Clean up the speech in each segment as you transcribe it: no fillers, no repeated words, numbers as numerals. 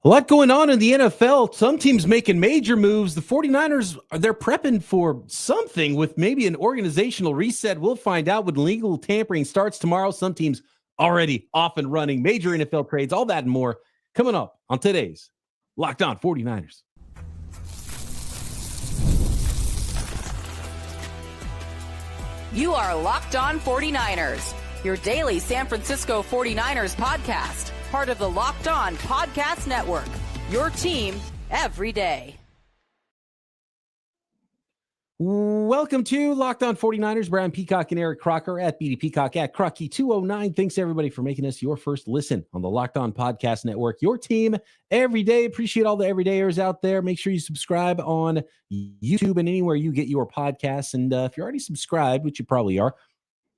A lot going on in the NFL. Some teams making major moves. The 49ers, they're prepping for something with maybe an organizational reset. We'll find out when legal tampering starts tomorrow. Some teams already off and running. Major NFL trades, all that and more coming up on today's Locked On 49ers. You are Locked On 49ers, your daily San Francisco 49ers podcast. Part of the Locked On Podcast Network, your team every day. Welcome to Locked On 49ers. Brian Peacock and Eric Crocker at BD Peacock at Crocky209. Thanks everybody for making us your first listen on the Locked On Podcast Network, your team every day. Appreciate all the everydayers out there. Make sure you subscribe on YouTube and anywhere you get your podcasts. And if you're already subscribed, which you probably are,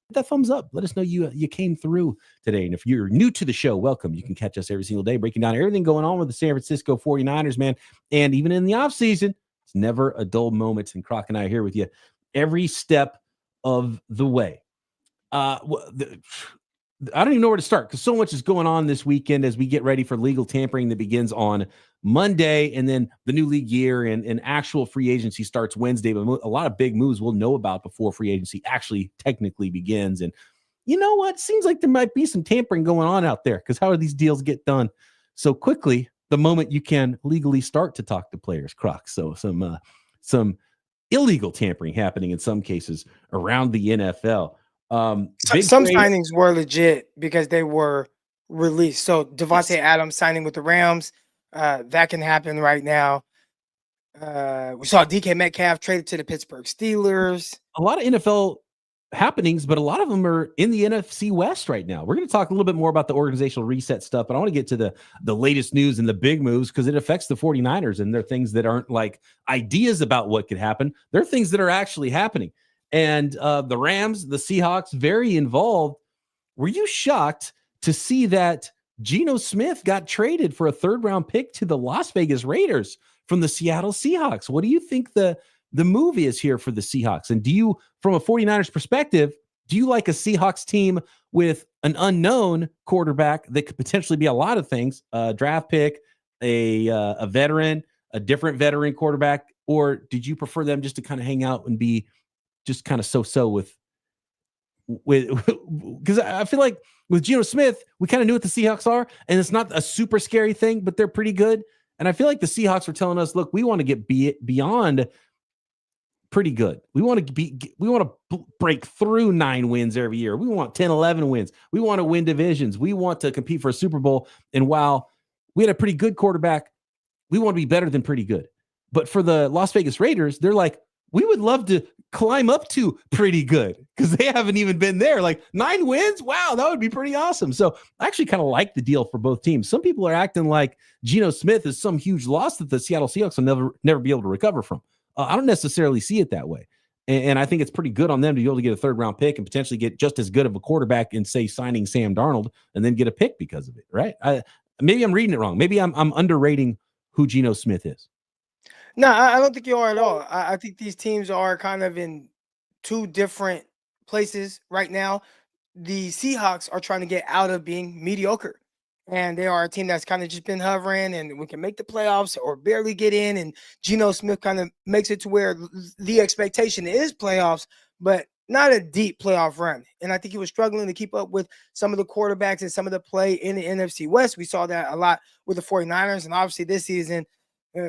hit that thumbs up. Let us know you came through today. And if you're new to the show, welcome. You can catch us every single day breaking down everything going on with the San Francisco 49ers, man. And even in the offseason, it's never a dull moment. And Croc and I are here with you every step of the way. I don't even know where to start because so much is going on this weekend as we get ready for legal tampering that begins on Monday, and then the new league year and actual free agency starts Wednesday. But a lot of big moves we'll know about before free agency actually technically begins. And you know what? Seems like there might be some tampering going on out there because how do these deals get done so quickly the moment you can legally start to talk to players, Croc? So some illegal tampering happening in some cases around the NFL. Some signings were legit because they were released. So Davante Adams signing with the Rams, that can happen right now. We saw DK Metcalf traded to the Pittsburgh Steelers. A lot of NFL happenings, but a lot of them are in the NFC West right now. We're going to talk a little bit more about the organizational reset stuff, but I want to get to the latest news and the big moves because it affects the 49ers, and they're things that aren't like ideas about what could happen. They're things that are actually happening. And the Rams, the Seahawks, very involved. Were you shocked to see that Geno Smith got traded for a third-round pick to the Las Vegas Raiders from the Seattle Seahawks? What do you think the move is here for the Seahawks? And do you, from a 49ers perspective, do you like a Seahawks team with an unknown quarterback that could potentially be a lot of things, a draft pick, a veteran, a different veteran quarterback, or did you prefer them just to kind of hang out and be just kind of so-so with because I feel like with Geno Smith, we kind of knew what the Seahawks are, and it's not a super scary thing, but they're pretty good. And I feel like the Seahawks were telling us, look, we want to get beyond pretty good. We want to break through 9 wins every year. We want 10, 11 wins. We want to win divisions. We want to compete for a Super Bowl. And while we had a pretty good quarterback, we want to be better than pretty good. But for the Las Vegas Raiders, they're like, we would love to climb up to pretty good because they haven't even been there. Like 9 wins. Wow. That would be pretty awesome. So I actually kind of like the deal for both teams. Some people are acting like Geno Smith is some huge loss that the Seattle Seahawks will never be able to recover from. I don't necessarily see it that way. And I think it's pretty good on them to be able to get a third-round pick and potentially get just as good of a quarterback in, say, signing Sam Darnold and then get a pick because of it, right? Maybe I'm reading it wrong. Maybe I'm underrating who Geno Smith is. No, I don't think you are at all. I think these teams are kind of in 2 different places right now. The Seahawks are trying to get out of being mediocre. And they are a team that's kind of just been hovering and we can make the playoffs or barely get in. And Geno Smith kind of makes it to where the expectation is playoffs, but not a deep playoff run. And I think he was struggling to keep up with some of the quarterbacks and some of the play in the NFC West. We saw that a lot with the 49ers. And obviously this season,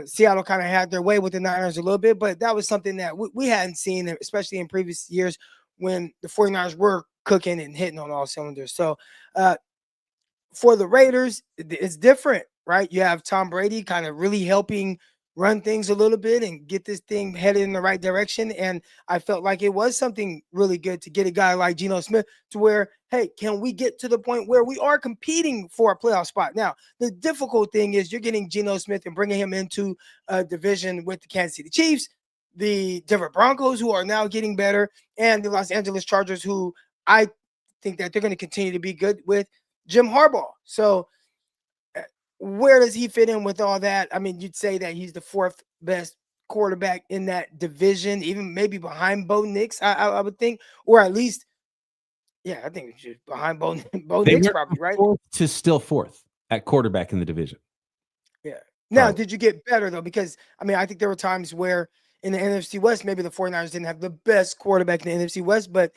Seattle kind of had their way with the Niners a little bit, but that was something that we hadn't seen, especially in previous years when the 49ers were cooking and hitting on all cylinders. So, for the Raiders, it's different, right? You have Tom Brady kind of really helping run things a little bit and get this thing headed in the right direction. And I felt like it was something really good to get a guy like Geno Smith to where, hey, can we get to the point where we are competing for a playoff spot? Now, the difficult thing is you're getting Geno Smith and bringing him into a division with the Kansas City Chiefs, the Denver Broncos, who are now getting better, and the Los Angeles Chargers, who I think that they're going to continue to be good with Jim Harbaugh. So where does he fit in with all that? I mean, you'd say that he's the 4th best quarterback in that division, even maybe behind Bo Nix, I would think, or at least, yeah, I think it's behind Bo Nix probably, right? 4th to still 4th at quarterback in the division. Now, Probably. did you get better though? Because I mean, I think there were times where in the NFC West, maybe the 49ers didn't have the best quarterback in the NFC West, but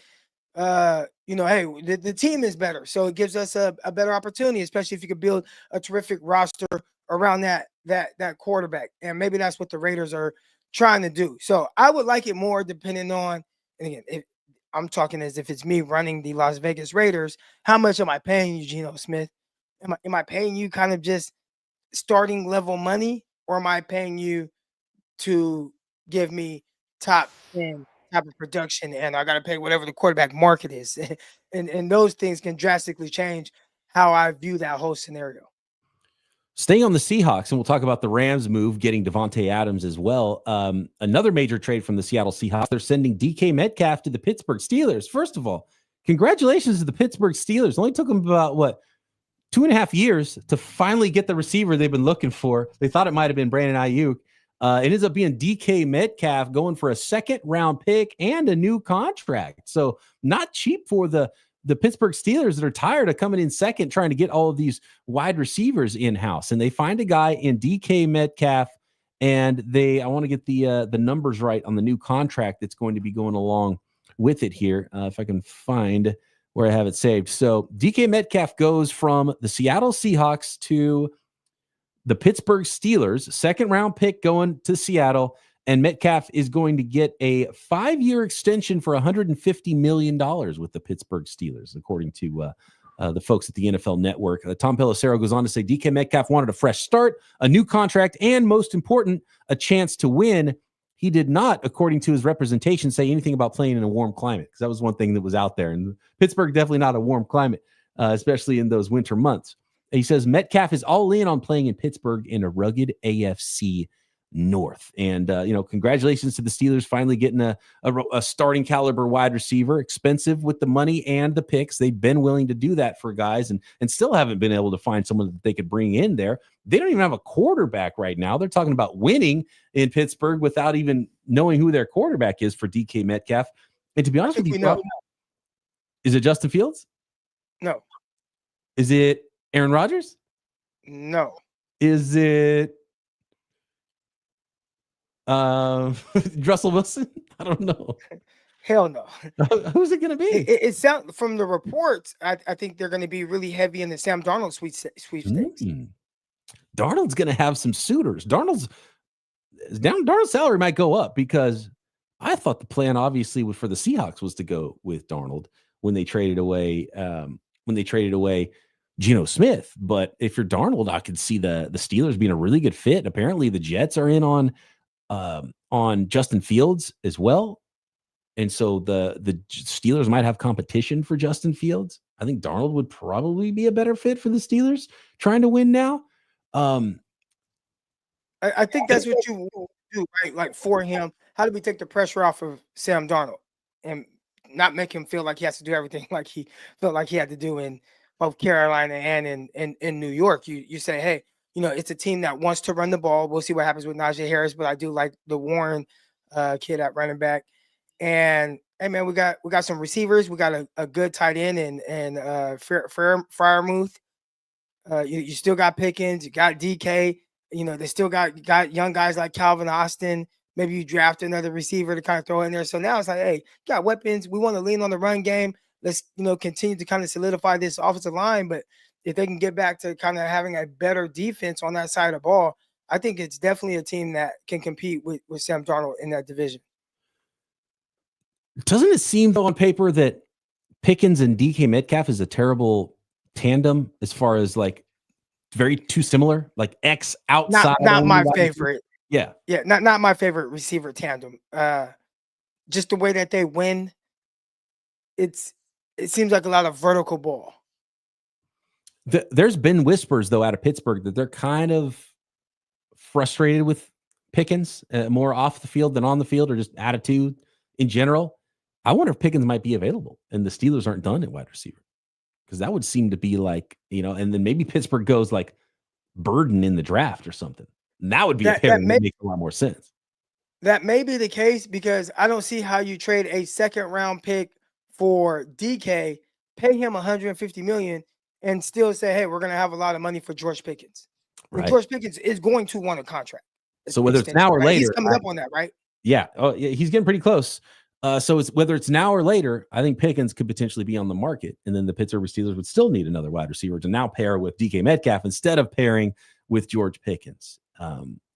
hey, the team is better. So it gives us a better opportunity, especially if you could build a terrific roster around that quarterback. And maybe that's what the Raiders are trying to do. So I would like it more depending on, and again, if I'm talking as if it's me running the Las Vegas Raiders, how much am I paying you, Geno Smith? Am I paying you kind of just starting level money, or am I paying you to give me top 10 type of production, and I got to pay whatever the quarterback market is? and those things can drastically change how I view that whole scenario. Staying on the Seahawks, and we'll talk about the Rams move, getting Davante Adams as well. Another major trade from the Seattle Seahawks. They're sending DK Metcalf to the Pittsburgh Steelers. First of all, congratulations to the Pittsburgh Steelers. It only took them about, 2.5 years to finally get the receiver they've been looking for. They thought it might have been Brandon Ayuk. It ends up being DK Metcalf, going for a second-round pick and a new contract. So not cheap for the Pittsburgh Steelers that are tired of coming in second, trying to get all of these wide receivers in-house. And they find a guy in DK Metcalf, and I want to get the numbers right on the new contract that's going to be going along with it here. If I can find where I have it saved. So DK Metcalf goes from the Seattle Seahawks to the Pittsburgh Steelers, second-round pick going to Seattle, and Metcalf is going to get a 5-year extension for $150 million with the Pittsburgh Steelers, according to the folks at the NFL Network. Tom Pelissero goes on to say DK Metcalf wanted a fresh start, a new contract, and most important, a chance to win. He did not, according to his representation, say anything about playing in a warm climate, because that was one thing that was out there. And Pittsburgh, definitely not a warm climate, especially in those winter months. He says Metcalf is all in on playing in Pittsburgh in a rugged AFC North. And, congratulations to the Steelers finally getting a starting caliber wide receiver, expensive with the money and the picks. They've been willing to do that for guys and still haven't been able to find someone that they could bring in there. They don't even have a quarterback right now. They're talking about winning in Pittsburgh without even knowing who their quarterback is for DK Metcalf. And to be honest with you, is it Justin Fields? No. Is it Aaron Rodgers? No. Is it Russell Wilson? I don't know. Hell no. Who's it going to be? It sounds from the reports. I think they're going to be really heavy in the Sam Darnold sweepstakes. Darnold's going to have some suitors. Darnold's salary might go up, because I thought the plan obviously for the Seahawks was to go with Darnold when they traded away Geno Smith. But if you're Darnold, I could see the Steelers being a really good fit. Apparently the Jets are in on Justin Fields as well. And so the Steelers might have competition for Justin Fields. I think Darnold would probably be a better fit for the Steelers trying to win now. I think that's what you do, right? Like for him, how do we take the pressure off of Sam Darnold and not make him feel like he has to do everything like he felt like he had to do in both Carolina and in New York? You say, hey, it's a team that wants to run the ball. We'll see what happens with Najee Harris, but I do like the Warren kid at running back. And hey, man, we got some receivers. We got a good tight end and Freiermuth. You still got Pickens. You got DK. They still got young guys like Calvin Austin. Maybe you draft another receiver to kind of throw in there. So now it's like, hey, got weapons. We want to lean on the run game. Let's continue to kind of solidify this offensive line. But if they can get back to kind of having a better defense on that side of the ball, I think it's definitely a team that can compete with Sam Darnold in that division. Doesn't it seem, though, on paper that Pickens and DK Metcalf is a terrible tandem as far as like very too similar, like X outside? Not my favorite. Yeah. Not my favorite receiver tandem. Just the way that they win, it seems like a lot of vertical ball. There's been whispers, though, out of Pittsburgh that they're kind of frustrated with Pickens, more off the field than on the field, or just attitude in general. I wonder if Pickens might be available and the Steelers aren't done at wide receiver, because that would seem to be like, and then maybe Pittsburgh goes like Burden in the draft or something. And that would be a pair that makes a lot more sense. That may be the case, because I don't see how you trade a second-round pick for DK, pay him $150 million, and still say, hey, we're going to have a lot of money for George Pickens. And George Pickens is going to want a contract. So whether it's now or later, he's coming up on that, right? Yeah. Oh, yeah, he's getting pretty close. So it's whether it's now or later, I think Pickens could potentially be on the market, and then the Pittsburgh Steelers would still need another wide receiver to now pair with DK Metcalf instead of pairing with George Pickens.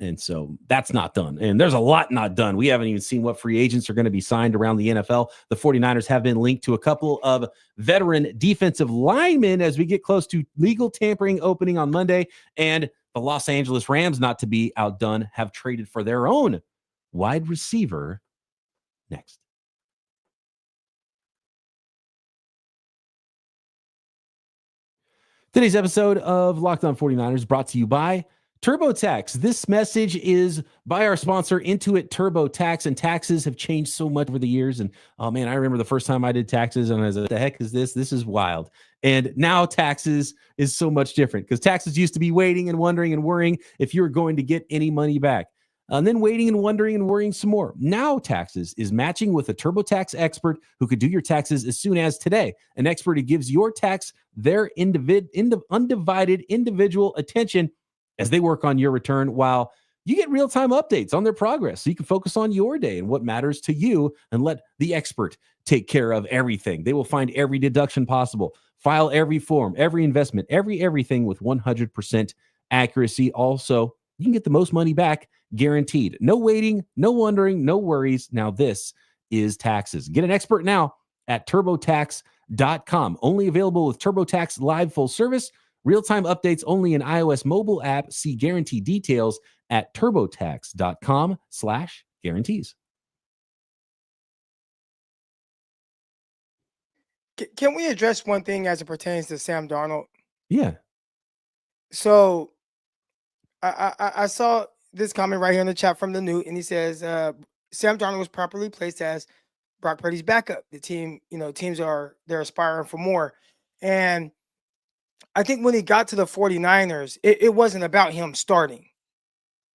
And so that's not done. And there's a lot not done. We haven't even seen what free agents are going to be signed around the NFL. The 49ers have been linked to a couple of veteran defensive linemen as we get close to legal tampering opening on Monday. And the Los Angeles Rams, not to be outdone, have traded for their own wide receiver next. Today's episode of Locked On 49ers brought to you by TurboTax. This message is by our sponsor, Intuit TurboTax, and taxes have changed so much over the years. And oh man, I remember the first time I did taxes and I was like, the heck is this? This is wild. And now taxes is so much different because taxes used to be waiting and wondering and worrying if you were going to get any money back. And then waiting and wondering and worrying some more. Now taxes is matching with a TurboTax expert who could do your taxes as soon as today. An expert who gives your tax their undivided individual attention as they work on your return, while you get real-time updates on their progress so you can focus on your day and what matters to you and let the expert take care of everything. They will find every deduction possible, file every form, every investment, everything with 100% accuracy. Also, you can get the most money back guaranteed. No waiting, no wondering, no worries. Now this is taxes. Get an expert now at TurboTax.com. Only available with TurboTax Live full service. Real-time updates only in iOS mobile app. See guarantee details at TurboTax.com/guarantees. Can we address one thing as it pertains to Sam Darnold? Yeah. So I saw this comment right here in the chat from the Newt, and he says Sam Darnold was properly placed as Brock Purdy's backup. The team, teams they're aspiring for more. And I think when he got to the 49ers, it wasn't about him starting.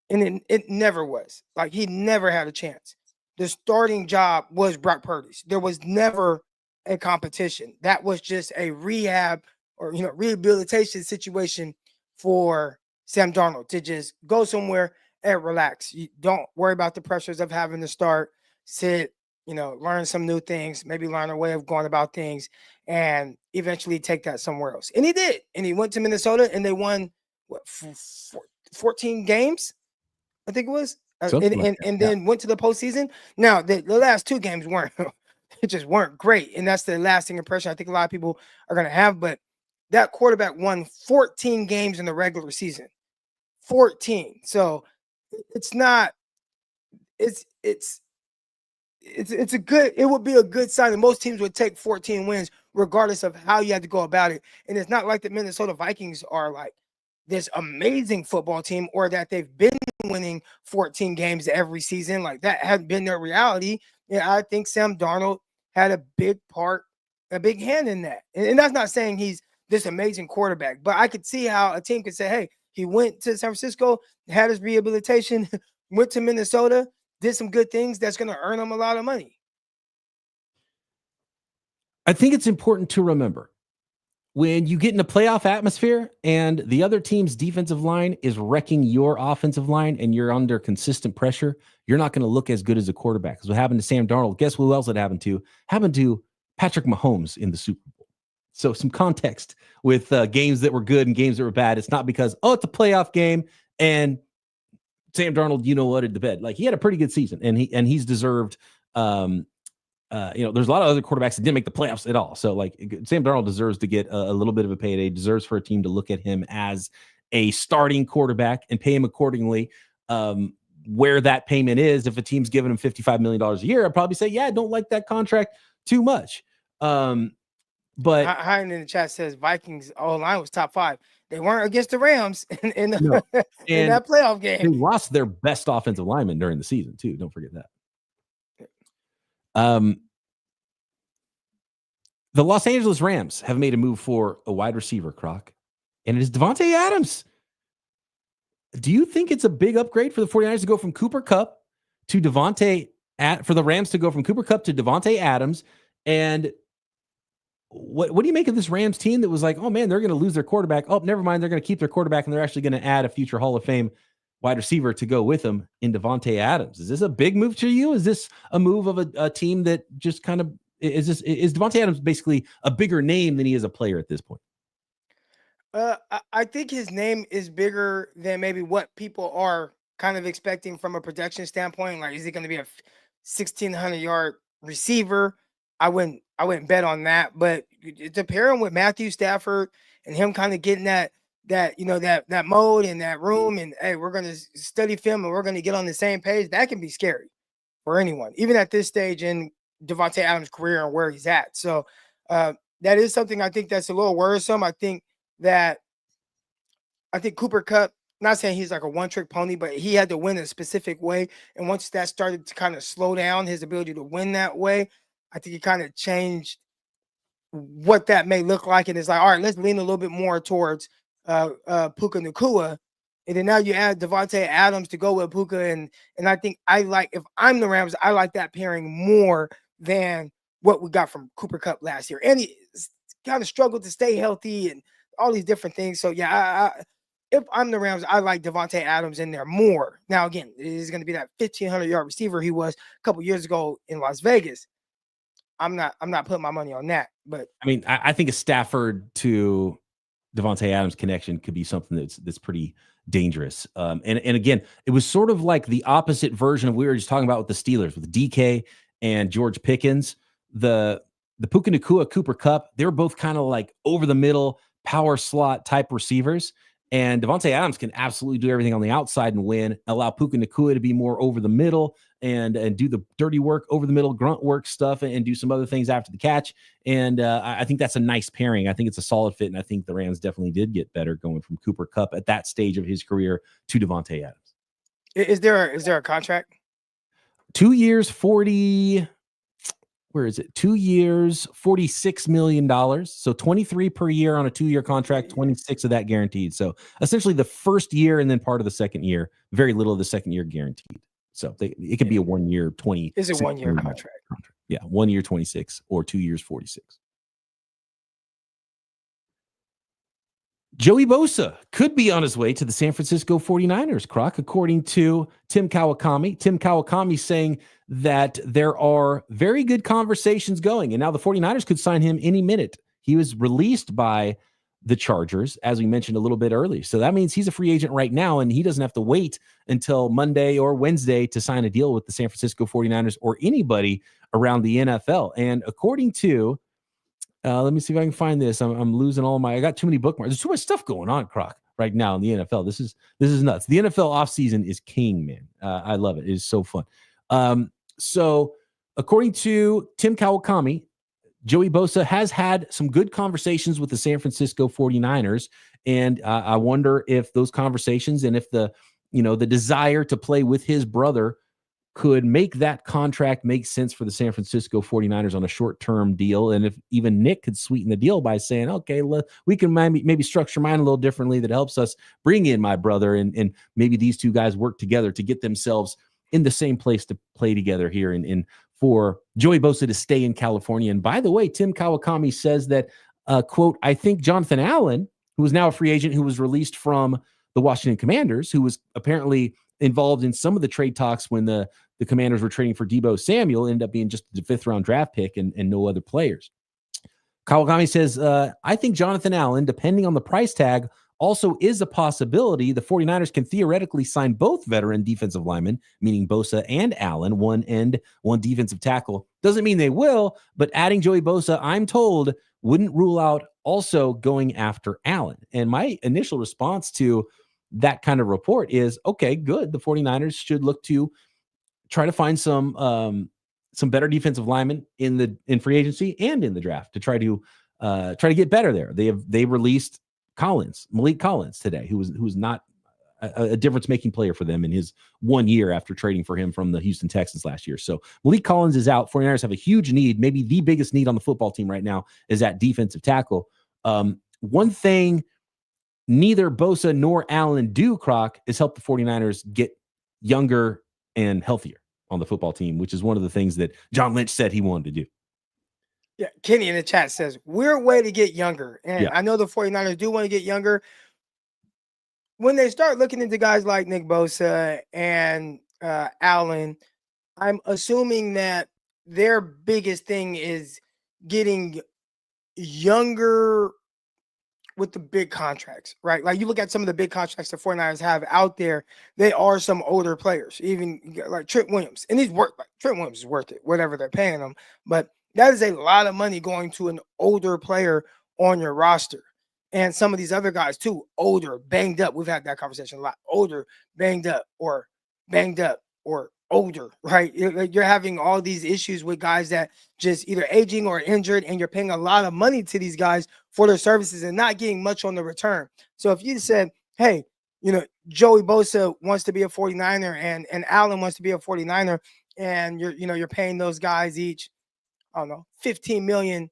And it never was. Like, he never had a chance. The starting job was Brock Purdy's. There was never a competition. That was just a rehab or rehabilitation situation for Sam Darnold to just go somewhere and relax. You don't worry about the pressures of having to start, sit, learn some new things, maybe learn a way of going about things, and eventually take that somewhere else. And he did. And he went to Minnesota and they won 14 games, I think it was. And then went to the postseason. Now, the last two games just weren't great. And that's the lasting impression I think a lot of people are going to have. But that quarterback won 14 games in the regular season. 14. So it would be a good sign. And most teams would take 14 wins regardless of how you had to go about it. And it's not like the Minnesota Vikings are like this amazing football team, or that they've been winning 14 games every season. Like, that hadn't been their reality. Yeah, I think Sam Darnold had a big hand in that. And that's not saying he's this amazing quarterback, but I could see how a team could say, hey, he went to San Francisco, had his rehabilitation, went to Minnesota, did some good things that's going to earn him a lot of money. I think it's important to remember when you get in a playoff atmosphere and the other team's defensive line is wrecking your offensive line and you're under consistent pressure, you're not going to look as good as a quarterback. Because what happened to Sam Darnold, guess who else it happened to? Happened to Patrick Mahomes in the Super Bowl. So some context with games that were good and games that were bad. It's not because, it's a playoff game and Sam Darnold, what'd the bed. Like, he had a pretty good season and he's deserved, there's a lot of other quarterbacks that didn't make the playoffs at all. So like, Sam Darnold deserves to get a little bit of a payday, deserves for a team to look at him as a starting quarterback and pay him accordingly. Where that payment is, if a team's giving him $55 million a year, I'd probably say, yeah, I don't like that contract too much. But Hein in the chat says Vikings O-line was top 5. They weren't against the Rams in in that playoff game. They lost their best offensive lineman during the season too. Don't forget that. The Los Angeles Rams have made a move for a wide receiver, Croc, and it is Davante Adams. Do you think it's a big upgrade for the 49ers to go from Cooper Kupp to for the Rams to go from Cooper Kupp to Davante Adams? And what do you make of this Rams team that was like, oh man, they're going to lose their quarterback. Oh, never mind. They're going to keep their quarterback and they're actually going to add a future Hall of Fame wide receiver to go with them in Davante Adams. Is this a big move to you? Is this a move of a team that just kind of is Davante Adams basically a bigger name than he is a player at this point? I think his name is bigger than maybe what people are kind of expecting from a projection standpoint. Like, is he going to be a 1,600-yard receiver? I wouldn't bet on that. But to pair him with Matthew Stafford and him kind of getting that mode in that room, and hey, we're going to study film and we're going to get on the same page. That can be scary for anyone, even at this stage in Davante Adams' career and where he's at. So that is something I think that's a little worrisome. I think Cooper Kupp, not saying he's like a one-trick pony, but he had to win a specific way. And once that started to kind of slow down his ability to win that way, I think it kind of changed what that may look like. And it's like, all right, let's lean a little bit more towards Puka Nacua. And then now you add Davante Adams to go with Puka. And I think if I'm the Rams, I like that pairing more than what we got from Cooper Kupp last year. And he kind of struggled to stay healthy and all these different things. So yeah, if I'm the Rams, I like Davante Adams in there more. Now, again, it is going to be that 1,500-yard receiver he was a couple years ago in Las Vegas. I'm not putting my money on that. But I mean, I think a Stafford to Davante Adams connection could be something that's pretty dangerous. And again, it was sort of like the opposite version of what we were just talking about with the Steelers with DK and George Pickens. The Puka Nacua, Cooper Kupp, they were both kind of like over the middle power slot type receivers. And Davante Adams can absolutely do everything on the outside and win, allow Puka Nacua to be more over the middle and do the dirty work, over the middle, grunt work stuff, and do some other things after the catch. And I think that's a nice pairing. I think it's a solid fit, and I think the Rams definitely did get better going from Cooper Kupp at that stage of his career to Davante Adams. Is there a contract? 2 years, 40... Where is it? 2 years, $46 million. So 23 per year on a 2-year contract, 26 of that guaranteed. So essentially the first year and then part of the second year, very little of the second year guaranteed. So it could be a 1 year, 20. Is it 1 year contract? Yeah. 1 year, 26 or 2 years, 46. Joey Bosa could be on his way to the San Francisco 49ers, Croc, according to Tim Kawakami. Tim Kawakami saying that there are very good conversations going, and now the 49ers could sign him any minute. He was released by the Chargers, as we mentioned a little bit earlier. So that means he's a free agent right now, and he doesn't have to wait until Monday or Wednesday to sign a deal with the San Francisco 49ers or anybody around the NFL. And according to let me see if I can find this. I'm losing I got too many bookmarks. There's too much stuff going on, Croc, right now in the NFL. This is nuts. The NFL offseason is king, man. I love it. It is so fun. So according to Tim Kawakami, Joey Bosa has had some good conversations with the San Francisco 49ers. And I wonder if those conversations and if the desire to play with his brother could make that contract make sense for the San Francisco 49ers on a short-term deal. And if even Nick could sweeten the deal by saying, okay, we can maybe structure mine a little differently that helps us bring in my brother. And maybe these two guys work together to get themselves in the same place to play together here. And for Joey Bosa to stay in California. And by the way, Tim Kawakami says that, quote, I think Jonathan Allen, who is now a free agent, who was released from the Washington Commanders, who was apparently involved in some of the trade talks when the Commanders were trading for Deebo Samuel, ended up being just the 5th-round draft pick and no other players. Kawakami says, I think Jonathan Allen, depending on the price tag, also is a possibility. The 49ers can theoretically sign both veteran defensive linemen, meaning Bosa and Allen, one end, one defensive tackle. Doesn't mean they will, but adding Joey Bosa, I'm told, wouldn't rule out also going after Allen. And my initial response to that kind of report is, okay, good. The 49ers should look to try to find some better defensive linemen in free agency and in the draft to try to get better there. They released Malik Collins today, who was not a difference-making player for them in his 1 year after trading for him from the Houston Texans last year. So Malik Collins is out. 49ers have a huge need, maybe the biggest need on the football team right now is at defensive tackle. One thing neither Bosa nor Allen do, Croc, is help the 49ers get younger and healthier on the football team, which is one of the things that John Lynch said he wanted to do. Yeah, Kenny in the chat says, weird way to get younger. And Yeah. I know the 49ers do want to get younger. When they start looking into guys like Nick Bosa and Allen, I'm assuming that their biggest thing is getting younger with the big contracts, right? Like you look at some of the big contracts the 49ers have out there, they are some older players, even like Trent Williams. And Trent Williams is worth it, whatever they're paying him. But that is a lot of money going to an older player on your roster. And some of these other guys too, older, banged up. We've had that conversation a lot. Older, banged up, or older, right? You're having all these issues with guys that just either aging or injured, and you're paying a lot of money to these guys for their services and not getting much on the return. So if you said, hey, Joey Bosa wants to be a 49er and Allen wants to be a 49er, and you're paying those guys each, I don't know, $15 million,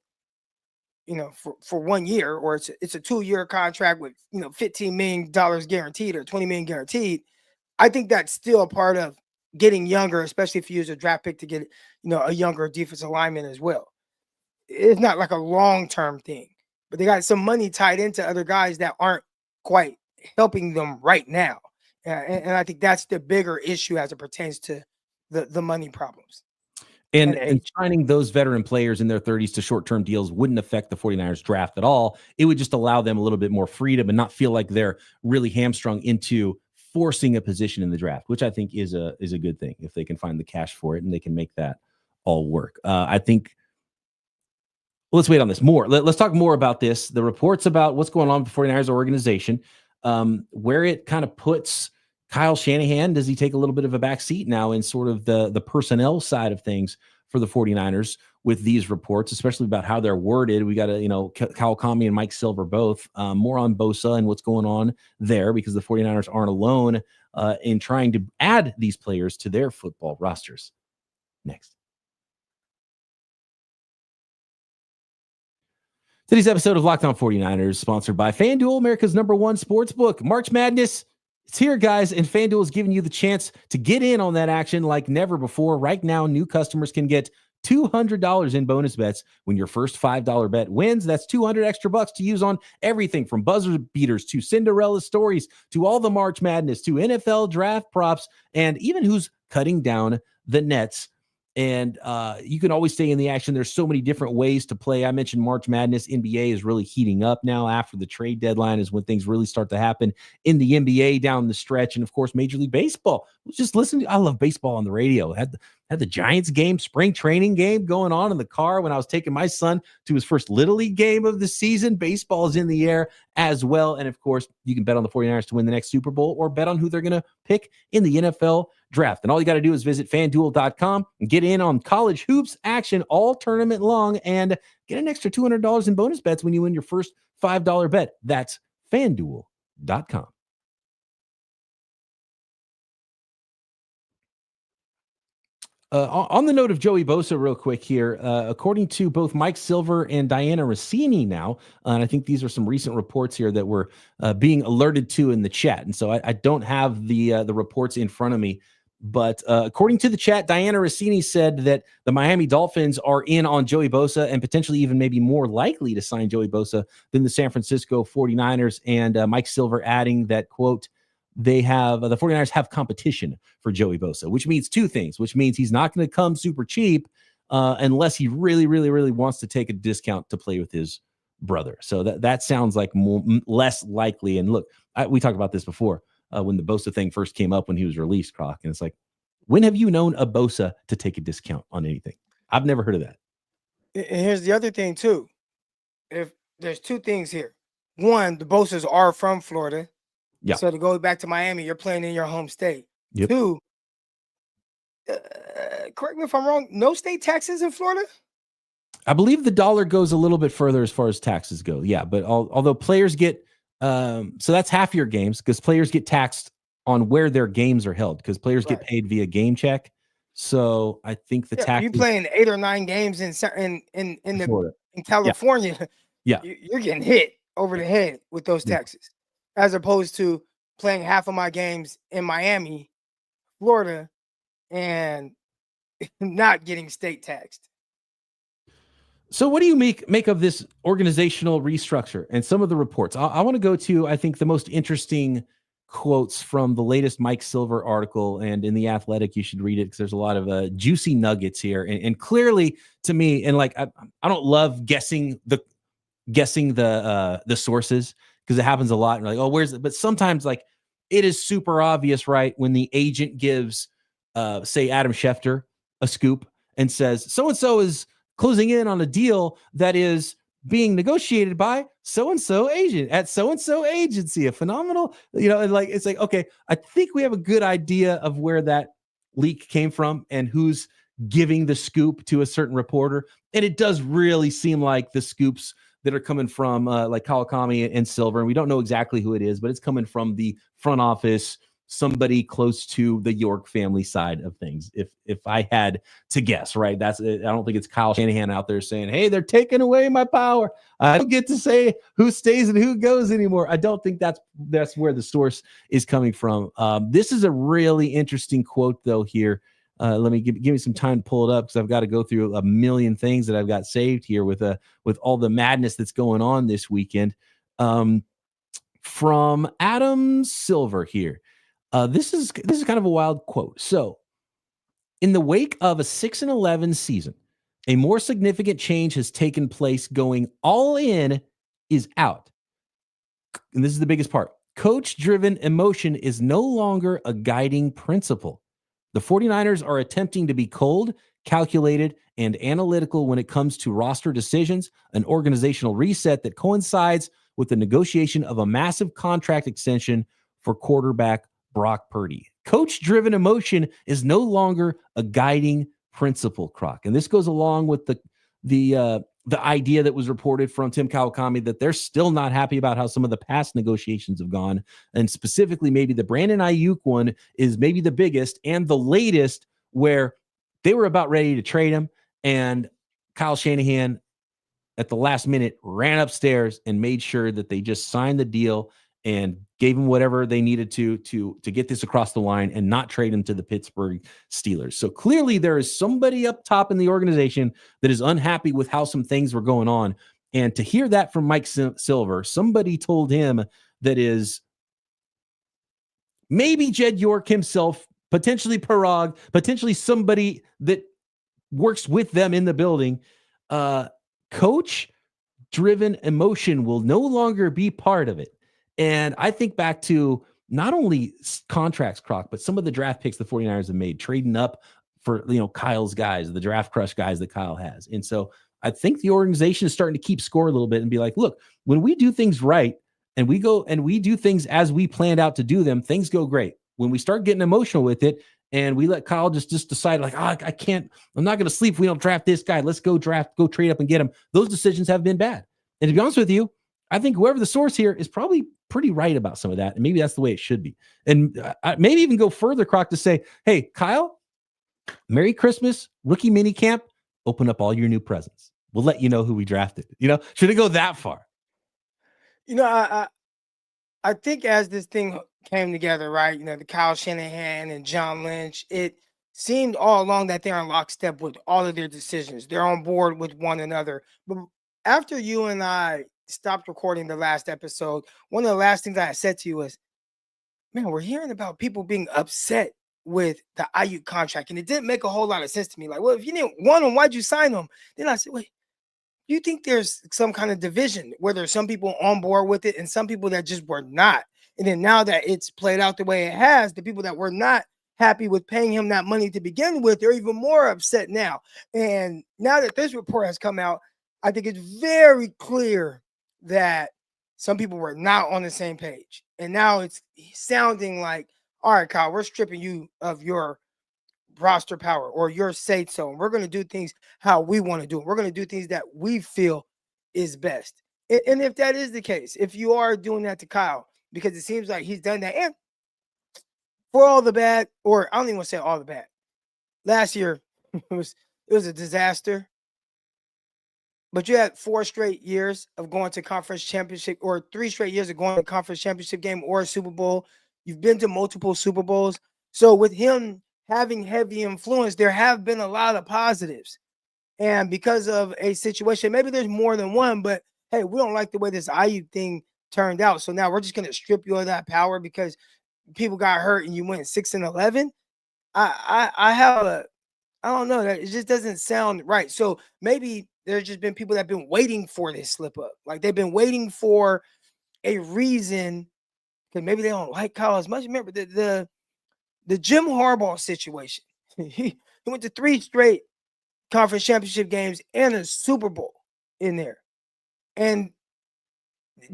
for 1 year, or it's a 2-year contract with, $15 million guaranteed or $20 million guaranteed. I think that's still a part of getting younger, especially if you use a draft pick to get, a younger defensive lineman as well. It's not like a long-term thing, but they got some money tied into other guys that aren't quite helping them right now. And I think that's the bigger issue as it pertains to the money problems. And signing those veteran players in their 30s to short-term deals wouldn't affect the 49ers draft at all. It would just allow them a little bit more freedom and not feel like they're really hamstrung into forcing a position in the draft, which I think is a good thing if they can find the cash for it and they can make that all work. I think let's wait on this more. Let's talk more about this. The reports about what's going on with the 49ers organization, where it kind of puts Kyle Shanahan. Does he take a little bit of a back seat now in sort of the personnel side of things for the 49ers with these reports, especially about how they're worded? We got Kyle Kami and Mike Silver both. More on Bosa and what's going on there, because the 49ers aren't alone in trying to add these players to their football rosters. Next. Today's episode of Locked On 49ers sponsored by FanDuel, America's #1 sportsbook. March Madness, it's here, guys, and FanDuel is giving you the chance to get in on that action like never before. Right now, new customers can get $200 in bonus bets when your first $5 bet wins. That's 200 extra bucks to use on everything from buzzer beaters to Cinderella stories to all the March Madness to NFL draft props and even who's cutting down the nets. And you can always stay in the action. There's so many different ways to play. I mentioned March Madness. NBA is really heating up now. After the trade deadline is when things really start to happen in the NBA down the stretch. And, of course, Major League Baseball. Just listen. I love baseball on the radio. Had the Giants game, spring training game going on in the car when I was taking my son to his first Little League game of the season. Baseball is in the air as well. And, of course, you can bet on the 49ers to win the next Super Bowl or bet on who they're going to pick in the NFL draft. And all you got to do is visit FanDuel.com and get in on college hoops action all tournament long and get an extra $200 in bonus bets when you win your first $5 bet. That's FanDuel.com. On the note of Joey Bosa real quick here, according to both Mike Silver and Diana Rossini now, and I think these are some recent reports here that were being alerted to in the chat. And so I don't have the reports in front of me, but according to the chat, Diana Rossini said that the Miami Dolphins are in on Joey Bosa and potentially even maybe more likely to sign Joey Bosa than the San Francisco 49ers. And Mike Silver adding that, quote, the 49ers have competition for Joey Bosa, which means two things, which means he's not going to come super cheap unless he really, really, really wants to take a discount to play with his brother. So that sounds like less likely. And look, we talked about this before when the Bosa thing first came up when he was released, Croc. And it's like, when have you known a Bosa to take a discount on anything? I've never heard of that. And here's the other thing, too. If there's two things here. One, the Bosas are from Florida. Yeah. So to go back to Miami, you're playing in your home state. Yep. Two, correct me if I'm wrong, no state taxes in Florida? I believe the dollar goes a little bit further as far as taxes go. Yeah, but although players get so that's half your games because players get taxed on where their games are held because players get paid via game check. So I think the tax. You playing 8 or 9 games in California. Yeah, you're getting hit over the head with those taxes. As opposed to playing half of my games in Miami, Florida, and not getting state taxed. So what do you make of this organizational restructure and some of the reports? I want to go to, I think, the most interesting quotes from the latest Mike Silver article, and in The Athletic, you should read it because there's a lot of juicy nuggets here. And clearly to me, and like, I don't love guessing the sources because it happens a lot. And like, oh, where's it? But sometimes like it is super obvious, right? When the agent gives, say Adam Schefter a scoop and says, so-and-so is closing in on a deal that is being negotiated by so-and-so agent at so-and-so agency, a phenomenal, and like, it's like, okay, I think we have a good idea of where that leak came from and who's giving the scoop to a certain reporter. And it does really seem like the scoops that are coming from like Kawakami and Silver, and we don't know exactly who it is, but it's coming from the front office, somebody close to the York family side of things. If I had to guess, right, that's it. I don't think it's Kyle Shanahan out there saying, "Hey, they're taking away my power. I don't get to say who stays and who goes anymore." I don't think that's where the source is coming from. This is a really interesting quote, though. Here, let me give me some time to pull it up because I've got to go through a million things that I've got saved here with all the madness that's going on this weekend. From Adam Silver here. This is kind of a wild quote. So, in the wake of a 6-11 season, a more significant change has taken place. Going all in is out. And this is the biggest part. Coach-driven emotion is no longer a guiding principle. The 49ers are attempting to be cold, calculated, and analytical when it comes to roster decisions, an organizational reset that coincides with the negotiation of a massive contract extension for quarterback Brock Purdy. Coach-driven emotion is no longer a guiding principle, Croc. And this goes along with the idea that was reported from Tim Kawakami that they're still not happy about how some of the past negotiations have gone. And specifically, maybe the Brandon Ayuk one is maybe the biggest and the latest, where they were about ready to trade him. And Kyle Shanahan at the last minute ran upstairs and made sure that they just signed the deal and gave him whatever they needed to get this across the line and not trade him to the Pittsburgh Steelers. So clearly there is somebody up top in the organization that is unhappy with how some things were going on. And to hear that from Mike Silver, somebody told him that is maybe Jed York himself, potentially Parag, potentially somebody that works with them in the building. Coach-driven emotion will no longer be part of it. And I think back to not only contracts, Croc, but some of the draft picks the 49ers have made, trading up for, Kyle's guys, the draft crush guys that Kyle has. And so I think the organization is starting to keep score a little bit and be like, look, when we do things right and we go and we do things as we planned out to do them, things go great. When we start getting emotional with it and we let Kyle just decide like, I'm not going to sleep if we don't draft this guy. Let's go trade up and get him. Those decisions have been bad. And to be honest with you, I think whoever the source here is probably pretty right about some of that. And maybe that's the way it should be. And maybe even go further, Croc, to say, hey, Kyle, Merry Christmas, rookie mini camp, open up all your new presents. We'll let you know who we drafted. Should it go that far? I think as this thing came together, right, the Kyle Shanahan and John Lynch, it seemed all along that they're in lockstep with all of their decisions. They're on board with one another. But after you and I stopped recording the last episode, one of the last things I said to you was, man, we're hearing about people being upset with the Ayuk contract, and it didn't make a whole lot of sense to me. Like, well, if you didn't want him, why'd you sign him? Then I said, wait, do you think there's some kind of division where there's some people on board with it and some people that just were not? And then now that it's played out the way it has, the people that were not happy with paying him that money to begin with, they're even more upset now. And now that this report has come out, I think it's very clear that some people were not on the same page. And now it's sounding like, all right, Kyle, we're stripping you of your roster power or your say so. And we're going to do things how we want to do it. We're going to do things that we feel is best. And if that is the case, if you are doing that to Kyle, because it seems like he's done that, and for all the bad, or I don't even want to say all the bad. Last year, it was a disaster. But you had 4 straight years of going to conference championship, or 3 straight years of going to conference championship game or a Super Bowl. You've been to multiple Super Bowls. So with him having heavy influence, there have been a lot of positives. And because of a situation, maybe there's more than one, but hey, we don't like the way this Ayuk thing turned out. So now we're just going to strip you of that power because people got hurt and you went 6-11. I don't know, that it just doesn't sound right. So maybe there's just been people that have been waiting for this slip up. Like they've been waiting for a reason because maybe they don't like Kyle as much. Remember the Jim Harbaugh situation. He went to 3 straight conference championship games and a Super Bowl in there. And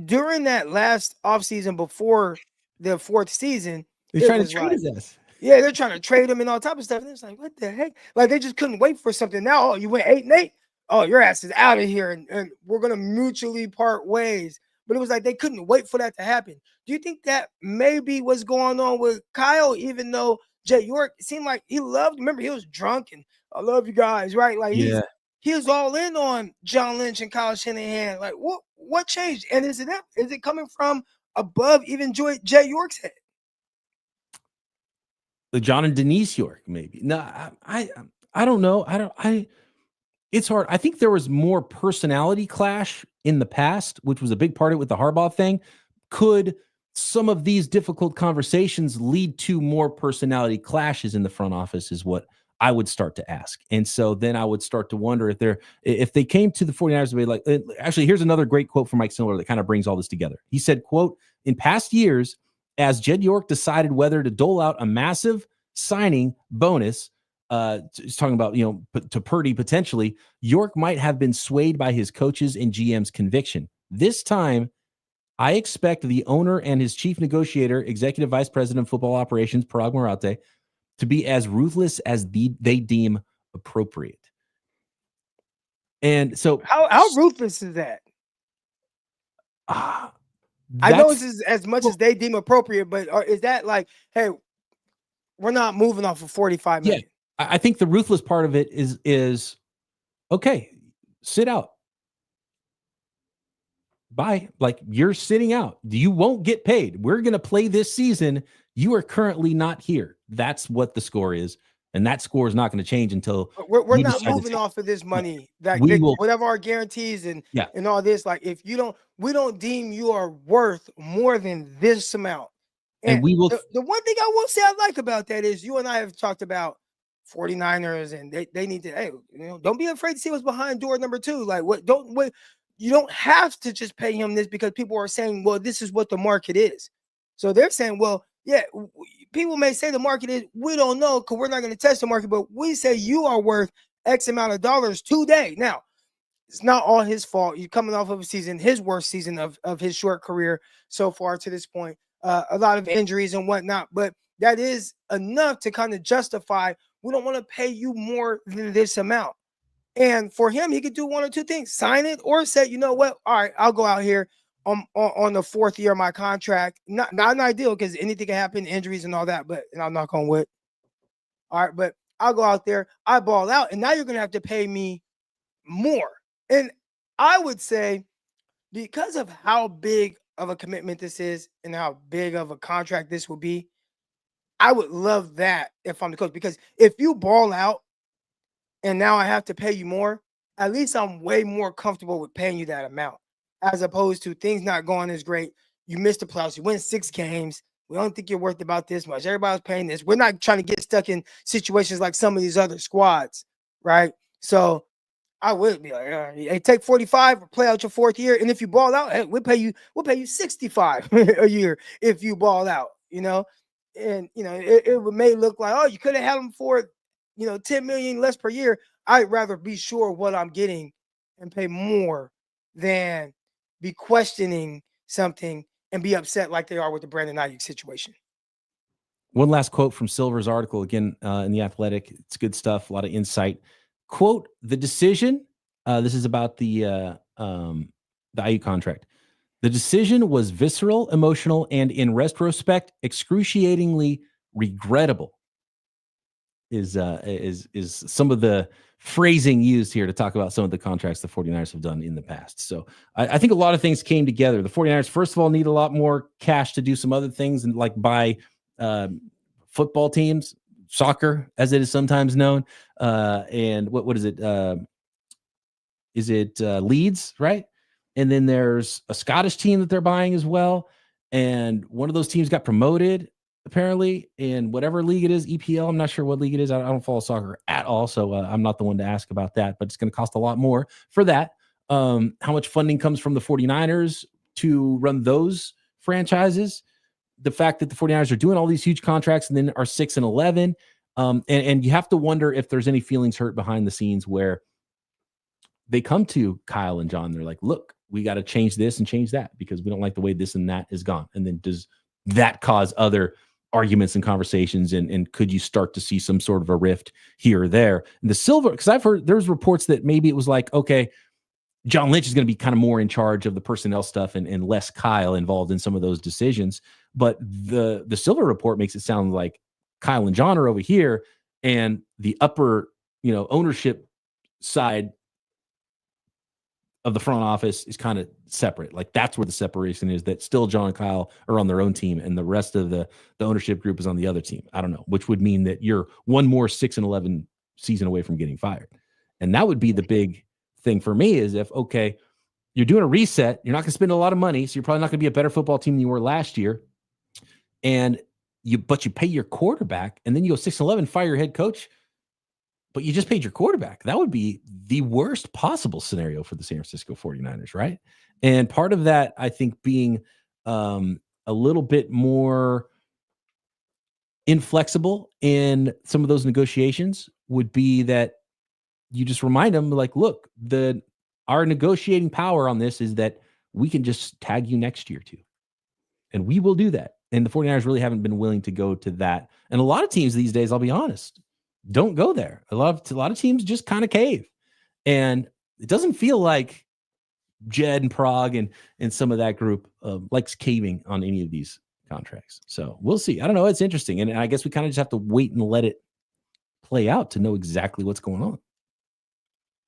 during that last offseason before the 4th season, They're trying to trade his ass. Yeah, they're trying to trade him and all type of stuff. And it's like, what the heck? Like they just couldn't wait for something. Now, you went 8-8. Oh, your ass is out of here, and we're gonna mutually part ways. But it was like they couldn't wait for that to happen. Do you think that maybe what's going on with Kyle, even though Jay York seemed like he loved, remember, he was drunk and I love you guys, right? Like he was all in on John Lynch and Kyle Shanahan. Like, what changed? And is it coming from above even Jay York's head? The John and Denise York, maybe. No, I don't know. It's hard. I think there was more personality clash in the past, which was a big part of it with the Harbaugh thing. Could some of these difficult conversations lead to more personality clashes in the front office is what I would start to ask. And so then I would start to wonder if they came to the 49ers to be like, actually, here's another great quote from Mike Siller that kind of brings all this together. He said, quote, "In past years, as Jed York decided whether to dole out a massive signing bonus, he's talking about, to Purdy potentially, York might have been swayed by his coaches and GM's conviction. This time, I expect the owner and his chief negotiator, executive vice president of football operations, Parag Marate, to be as ruthless as they deem appropriate." And so how ruthless is that? I know this is as much as they deem appropriate, but is that like, hey, we're not moving off of 45 million? Yeah, I think the ruthless part of it is okay, sit out. Bye. Like, you're sitting out. You won't get paid. We're going to play this season. You are currently not here. That's what the score is. And that score is not going to change until we're not moving off of this money. That whatever our guarantees and all this, like if we don't deem you are worth more than this amount. And we will. The one thing I will say I like about that is you and I have talked about 49ers and they need to, hey, don't be afraid to see what's behind door number 2. Like you don't have to just pay him this because people are saying, well, this is what the market is. So they're saying, well, yeah, people may say the market is, we don't know because we're not going to test the market, but we say you are worth X amount of dollars today. Now, it's not all his fault. You're coming off of a season, his worst season of his short career so far to this point. A lot of injuries and whatnot, but that is enough to kind of justify, we don't want to pay you more than this amount. And for him, he could do one or two things: sign it or say, you know what? All right, I'll go out here on the 4th year of my contract. Not an ideal because anything can happen, injuries and all that, but and I'll knock on wood. All right, but I'll go out there, I ball out, and now you're going to have to pay me more. And I would say, because of how big of a commitment this is and how big of a contract this will be, I would love that if I'm the coach, because if you ball out and now I have to pay you more, at least I'm way more comfortable with paying you that amount, as opposed to things not going as great. You missed the playoffs. You win 6 games. We don't think you're worth about this much. Everybody's paying this. We're not trying to get stuck in situations like some of these other squads, right? So I would be like, hey, take 45 or play out your 4th year. And if you ball out, hey, we'll pay you 65 a year if you ball out, And, it may look like, oh, you could have had them for, 10 million less per year. I'd rather be sure what I'm getting and pay more than be questioning something and be upset like they are with the Brandon Ayuk situation. One last quote from Silver's article, again, in The Athletic. It's good stuff, a lot of insight. Quote, "The decision," this is about the Ayuk contract. "The decision was visceral, emotional, and in retrospect, excruciatingly regrettable." Is some of the phrasing used here to talk about some of the contracts the 49ers have done in the past. So I think a lot of things came together. The 49ers, first of all, need a lot more cash to do some other things and like buy football teams, soccer, as it is sometimes known. And what is it? Leeds, right? And then there's a Scottish team that they're buying as well. And one of those teams got promoted apparently in whatever league it is, EPL. I'm not sure what league it is. I don't follow soccer at all. So I'm not the one to ask about that, but it's going to cost a lot more for that. How much funding comes from the 49ers to run those franchises? The fact that the 49ers are doing all these huge contracts and then are 6-11. And you have to wonder if there's any feelings hurt behind the scenes where they come to Kyle and John. They're like, look, we got to change this and change that because we don't like the way this and that is gone. And then does that cause other arguments and conversations? And could you start to see some sort of a rift here or there? And the Silver, because I've heard there's reports that maybe it was like, okay, John Lynch is going to be kind of more in charge of the personnel stuff and less Kyle involved in some of those decisions. But the Silver report makes it sound like Kyle and John are over here and the upper, ownership side of the front office is kind of separate. Like that's where the separation is, that still John and Kyle are on their own team and the rest of the ownership group is on the other team. I don't know, which would mean that you're one more 6-11 season away from getting fired. And that would be the big thing for me is if, okay, you're doing a reset, you're not going to spend a lot of money. So you're probably not going to be a better football team than you were last year. But you pay your quarterback and then you go 6-11, fire your head coach, but you just paid your quarterback. That would be the worst possible scenario for the San Francisco 49ers, right? And part of that, I think, being a little bit more inflexible in some of those negotiations would be that you just remind them, like, look, our negotiating power on this is that we can just tag you next year too. And we will do that. And the 49ers really haven't been willing to go to that. And a lot of teams these days, I'll be honest, don't go there. A lot of teams just kind of cave. And it doesn't feel like Jed and Prague and some of that group likes caving on any of these contracts. So we'll see. I don't know. It's interesting. And I guess we kind of just have to wait and let it play out to know exactly what's going on.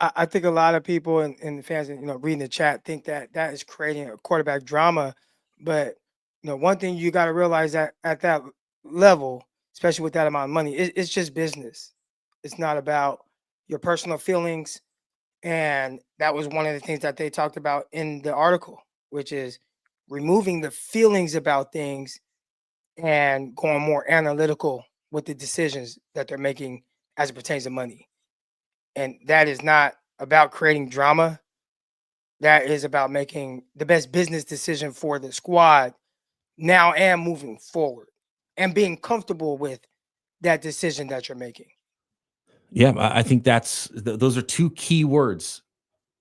I think a lot of people and fans, reading the chat think that is creating a quarterback drama. But, one thing you got to realize that at that level, especially with that amount of money, it's just business. It's not about your personal feelings. And that was one of the things that they talked about in the article, which is removing the feelings about things and going more analytical with the decisions that they're making as it pertains to money. And that is not about creating drama. That is about making the best business decision for the squad now and moving forward and being comfortable with that decision that you're making. Yeah, I think those are two key words.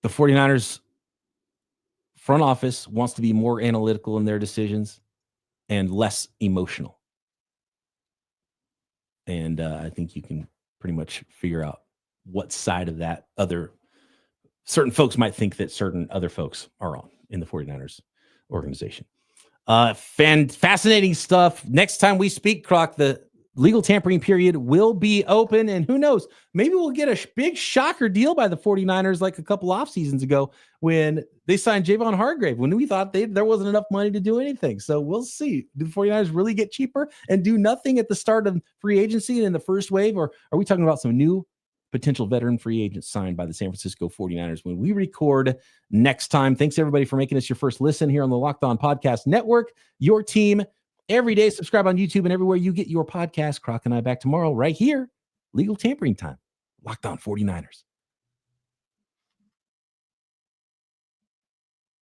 The 49ers front office wants to be more analytical in their decisions and less emotional. And I think you can pretty much figure out what side of that certain folks might think that certain other folks are on in the 49ers organization. Fascinating stuff. Next time we speak, Croc, the legal tampering period will be open, and who knows, maybe we'll get a big shocker deal by the 49ers like a couple off seasons ago when they signed Javon Hargrave, when we thought there wasn't enough money to do anything. So we'll see. Do the 49ers really get cheaper and do nothing at the start of free agency and in the first wave, or are we talking about some new potential veteran free agents signed by the San Francisco 49ers when we record next time? Thanks everybody for making us your first listen here on the Locked On Podcast Network, your team every day. Subscribe on YouTube and everywhere you get your podcast. Croc and I back tomorrow right here. Legal tampering time. Locked On 49ers.